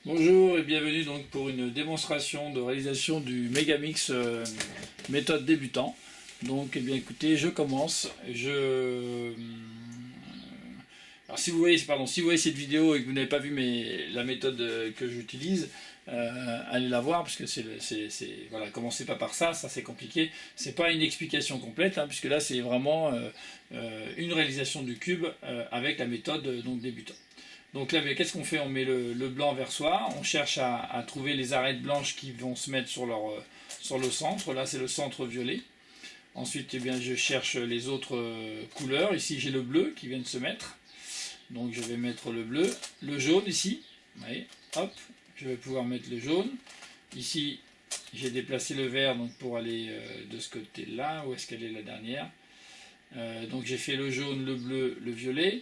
Bonjour et bienvenue donc pour une démonstration de réalisation du Megamix méthode débutant. Donc eh bien écoutez, je commence. Alors si vous voyez, cette vidéo et que vous n'avez pas vu la méthode que j'utilise, allez la voir parce que voilà, commencez pas par ça c'est compliqué. C'est pas une explication complète hein, puisque là c'est vraiment une réalisation du cube avec la méthode donc débutant. Donc là, qu'est-ce qu'on fait? On met le blanc vers soi, on cherche à trouver les arêtes blanches qui vont se mettre sur le centre. Là, c'est le centre violet. Ensuite, eh bien, je cherche les autres couleurs. Ici, j'ai le bleu qui vient de se mettre. Donc, je vais mettre le bleu. Le jaune ici. Vous voyez, hop, je vais pouvoir mettre le jaune. Ici, j'ai déplacé le vert donc, pour aller de ce côté-là. Où est-ce qu'elle est la dernière? Donc, j'ai fait le jaune, le bleu, le violet.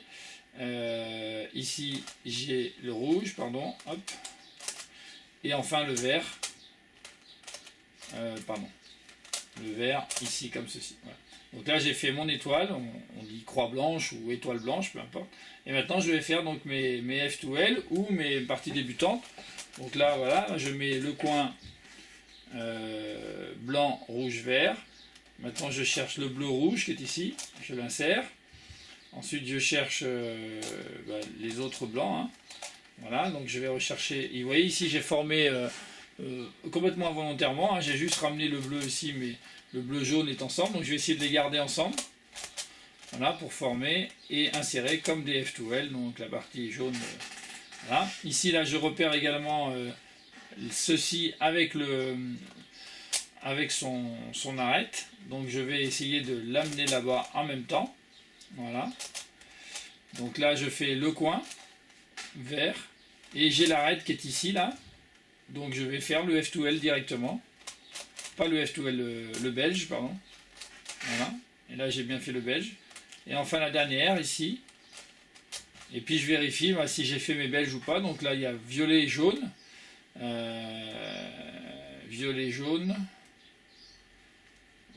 Ici j'ai le rouge, pardon, hop, et enfin le vert, le vert ici comme ceci. Voilà. Donc là j'ai fait mon étoile, on dit croix blanche ou étoile blanche, peu importe. Et maintenant je vais faire donc mes F2L ou mes parties débutantes. Donc là voilà, je mets le coin blanc, rouge, vert. Maintenant je cherche le bleu rouge qui est ici, je l'insère. Ensuite, je cherche les autres blancs. Hein. Voilà, donc je vais rechercher. Et vous voyez, ici, j'ai formé complètement involontairement. Hein. J'ai juste ramené le bleu ici, mais le bleu jaune est ensemble. Donc, je vais essayer de les garder ensemble. Voilà, pour former et insérer comme des F2L. Donc, la partie jaune. Voilà. Ici, là, je repère également ceci avec son arête. Donc, je vais essayer de l'amener là-bas en même temps. Voilà. Donc là, je fais le coin vert et j'ai l'arête qui est ici là. Donc je vais faire le F2L directement. Pas le F2L, le belge, pardon. Voilà. Et là, j'ai bien fait le belge. Et enfin la dernière ici. Et puis je vérifie si j'ai fait mes belges ou pas. Donc là, il y a violet et jaune. Violet, jaune.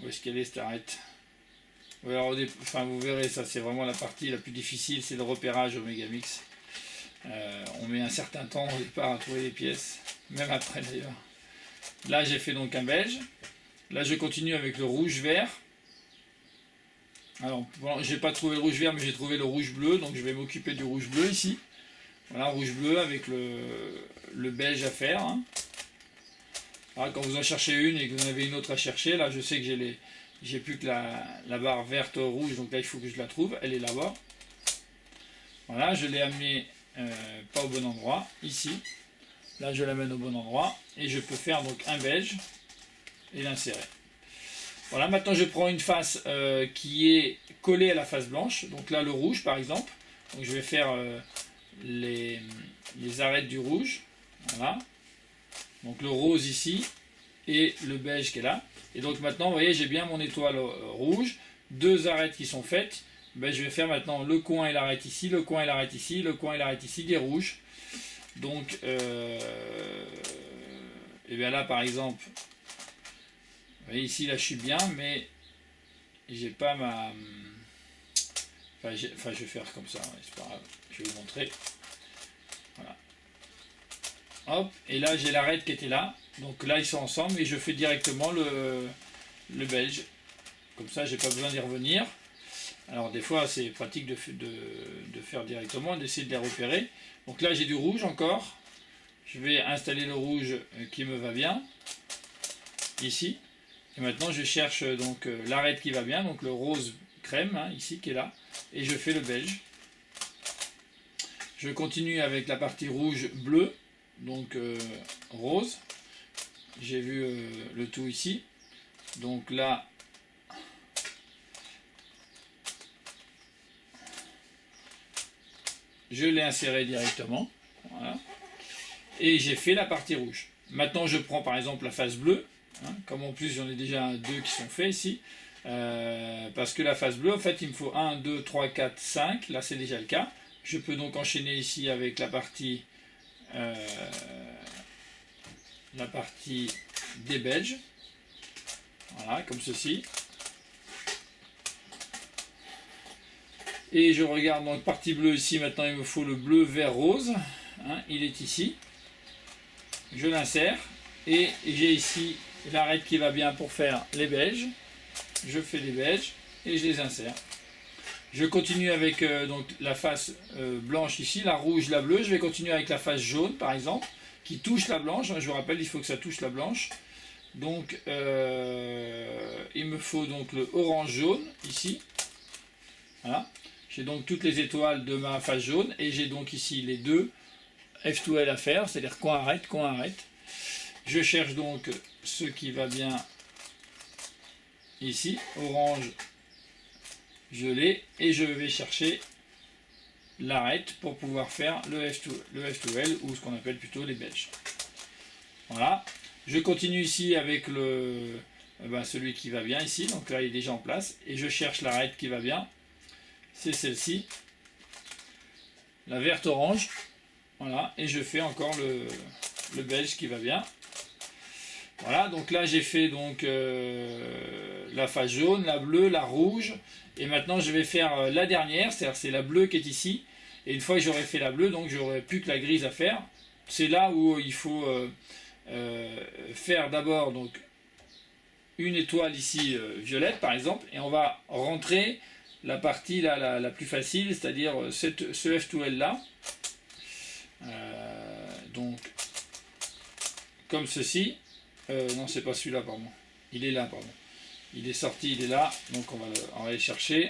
Où est-ce qu'elle est cette arête? Alors, vous verrez, ça c'est vraiment la partie la plus difficile, c'est le repérage au Megamix. On met un certain temps au départ à trouver les pièces, même après d'ailleurs. Là j'ai fait donc un beige. Là je continue avec le rouge-vert. Alors, bon, j'ai pas trouvé le rouge-vert, mais j'ai trouvé le rouge-bleu, donc je vais m'occuper du rouge-bleu ici. Voilà, rouge-bleu avec le beige à faire. Hein. Alors, quand vous en cherchez une et que vous en avez une autre à chercher, là je sais que j'ai plus que la barre verte rouge, donc là il faut que je la trouve, elle est là-bas. Voilà, je l'ai amenée pas au bon endroit, ici. Là je l'amène au bon endroit et je peux faire donc un beige et l'insérer. Voilà, maintenant je prends une face qui est collée à la face blanche, donc là le rouge par exemple. Donc je vais faire les arêtes du rouge, voilà. Donc le rose ici et le beige qui est là. Et donc maintenant, vous voyez, j'ai bien mon étoile rouge, deux arêtes qui sont faites. Ben, je vais faire maintenant le coin et l'arête ici, le coin et l'arête ici, le coin et l'arête ici, des rouges. Donc, et bien là par exemple, vous voyez ici, là je suis bien, mais j'ai pas ma... Enfin, je vais faire comme ça, c'est pas grave, je vais vous montrer. Voilà. Hop, et là j'ai l'arête qui était là. Donc là ils sont ensemble et je fais directement le belge. Comme ça j'ai pas besoin d'y revenir. Alors des fois c'est pratique de faire directement, d'essayer de les repérer. Donc là j'ai du rouge encore. Je vais installer le rouge qui me va bien. Ici. Et maintenant je cherche donc l'arête qui va bien, donc le rose crème hein, ici qui est là. Et je fais le belge. Je continue avec la partie rouge bleu. Donc rose. J'ai vu le tout ici. Donc là, je l'ai inséré directement. Voilà. Et j'ai fait la partie rouge. Maintenant, je prends par exemple la face bleue. Hein, comme en plus, j'en ai déjà deux qui sont faits ici. Parce que la face bleue, en fait, il me faut 1, 2, 3, 4, 5. Là, c'est déjà le cas. Je peux donc enchaîner ici avec la partie des belges. Voilà, comme ceci. Et je regarde donc partie bleue ici, maintenant il me faut le bleu vert rose. Hein, il est ici. je l'insère et j'ai ici l'arête qui va bien pour faire les beiges. Je fais les beiges et je les insère. Je continue avec donc la face blanche ici, la rouge, la bleue. Je vais continuer avec la face jaune par exemple, qui touche la blanche. Je vous rappelle, il faut que ça touche la blanche. Donc il me faut donc le orange jaune ici. Voilà. J'ai donc toutes les étoiles de ma face jaune et j'ai donc ici les deux F2L à faire, c'est-à-dire coin arrête, coin arrête. Je cherche donc ce qui va bien ici, orange, je l'ai, et je vais chercher l'arête pour pouvoir faire le F2L ou ce qu'on appelle plutôt les beiges. Voilà. Je continue ici avec celui qui va bien ici, donc là il est déjà en place, et je cherche l'arête qui va bien, c'est celle-ci, la verte orange, voilà, et je fais encore le beige qui va bien. Voilà, donc là j'ai fait donc la face jaune, la bleue, la rouge, et maintenant je vais faire la dernière, c'est-à-dire c'est la bleue qui est ici, et une fois que j'aurai fait la bleue, donc j'aurai plus que la grise à faire. C'est là où il faut faire d'abord donc une étoile ici violette par exemple, et on va rentrer la partie là, la plus facile, c'est-à-dire ce F2L là, donc comme ceci. Non, c'est pas celui-là, pardon. Il est là, pardon. Il est sorti, il est là. Donc on va aller chercher.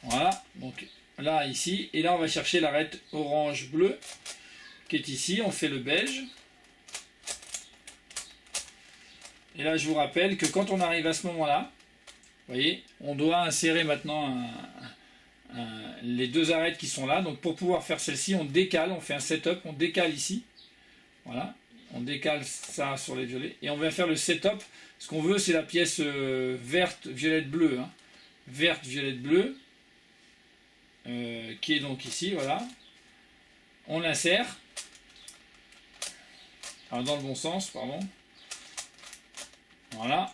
Voilà. Donc là, ici. Et là, on va chercher l'arête orange-bleu qui est ici. On fait le beige. Et là, je vous rappelle que quand on arrive à ce moment-là, vous voyez, on doit insérer maintenant les deux arêtes qui sont là. Donc pour pouvoir faire celle-ci, on décale, on fait un setup, on décale ici. Voilà. On décale ça sur les violets et on va faire le setup. Ce qu'on veut, c'est la pièce verte, violette, bleue. Hein. Verte, violette, bleue. Qui est donc ici, voilà. On l'insère. Alors dans le bon sens, pardon. Voilà.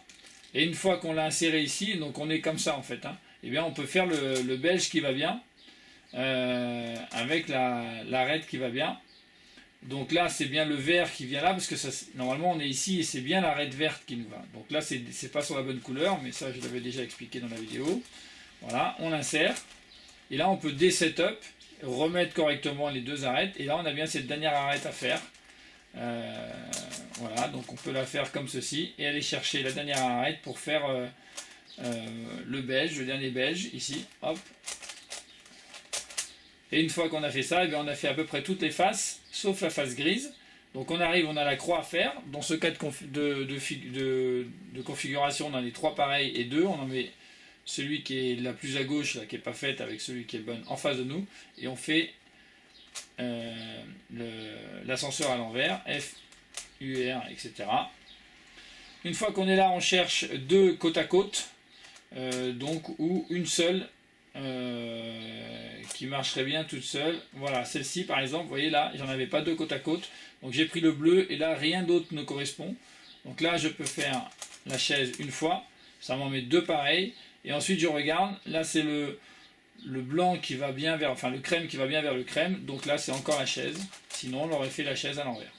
Et une fois qu'on l'a inséré ici, donc on est comme ça en fait. Hein, et bien on peut faire le beige qui va bien. Avec l'arête qui va bien. Donc là, c'est bien le vert qui vient là, parce que ça, normalement, on est ici et c'est bien l'arête verte qui nous va. Donc là, c'est pas sur la bonne couleur, mais ça, je l'avais déjà expliqué dans la vidéo. Voilà, on l'insère. Et là, on peut dé-setup, remettre correctement les deux arêtes. Et là, on a bien cette dernière arête à faire. Voilà, donc on peut la faire comme ceci. Et aller chercher la dernière arête pour faire le beige, le dernier beige, ici. Hop. Et une fois qu'on a fait ça, eh bien on a fait à peu près toutes les faces, sauf la face grise. Donc on arrive, on a la croix à faire. Dans ce cas de configuration, on en a les trois pareils et deux. On en met celui qui est la plus à gauche, là, qui n'est pas faite, avec celui qui est bon en face de nous. Et on fait l'ascenseur à l'envers, F, U, R, etc. Une fois qu'on est là, on cherche deux côte à côte, ou une seule, qui marcherait bien toute seule. Voilà, celle-ci par exemple, vous voyez là, j'en avais pas deux côte à côte, donc j'ai pris le bleu et là rien d'autre ne correspond. Donc là je peux faire la chaise une fois, ça m'en met deux pareils, et ensuite je regarde, là c'est le blanc qui va bien vers, enfin le crème qui va bien vers le crème, donc là c'est encore la chaise, sinon on aurait fait la chaise à l'envers.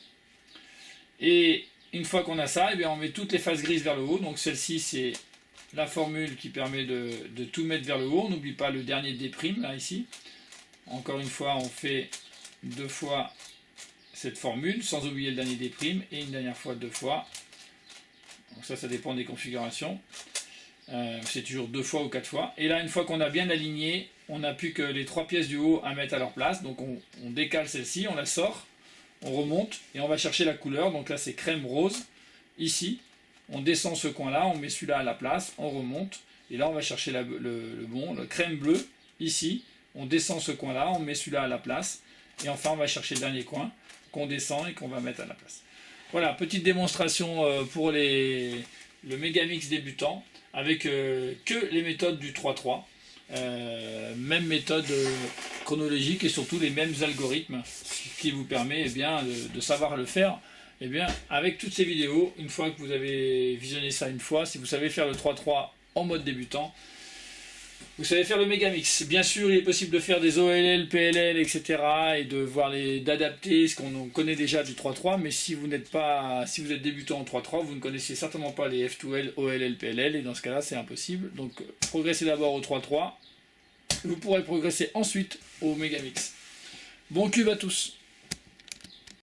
Et une fois qu'on a ça, et bien on met toutes les faces grises vers le haut, donc celle-ci c'est la formule qui permet de tout mettre vers le haut. On n'oublie pas le dernier déprime là ici. Encore une fois, on fait deux fois cette formule sans oublier le dernier déprime et une dernière fois deux fois. Donc ça dépend des configurations. C'est toujours deux fois ou quatre fois. Et là, une fois qu'on a bien aligné, on n'a plus que les trois pièces du haut à mettre à leur place. Donc on décale celle-ci, on la sort, on remonte et on va chercher la couleur. Donc là, c'est crème rose ici. On descend ce coin-là, on met celui-là à la place, on remonte, et là on va chercher le crème bleu, ici, on descend ce coin-là, on met celui-là à la place, et enfin on va chercher le dernier coin, qu'on descend et qu'on va mettre à la place. Voilà, petite démonstration pour le Megamix débutant, avec que les méthodes du 3-3, même méthode chronologique et surtout les mêmes algorithmes, ce qui vous permet de savoir le faire. Eh bien, avec toutes ces vidéos, une fois que vous avez visionné ça une fois, si vous savez faire le 3-3 en mode débutant, Vous savez faire le Megamix. Bien sûr, il est possible de faire des OLL, PLL, etc. et de voir d'adapter ce qu'on connaît déjà du 3.3, mais si vous êtes débutant en 3.3, vous ne connaissez certainement pas les F2L, OLL, PLL, et dans ce cas-là, c'est impossible. Donc, progressez d'abord au 3.3. Vous pourrez progresser ensuite au Megamix. Bon cube à tous.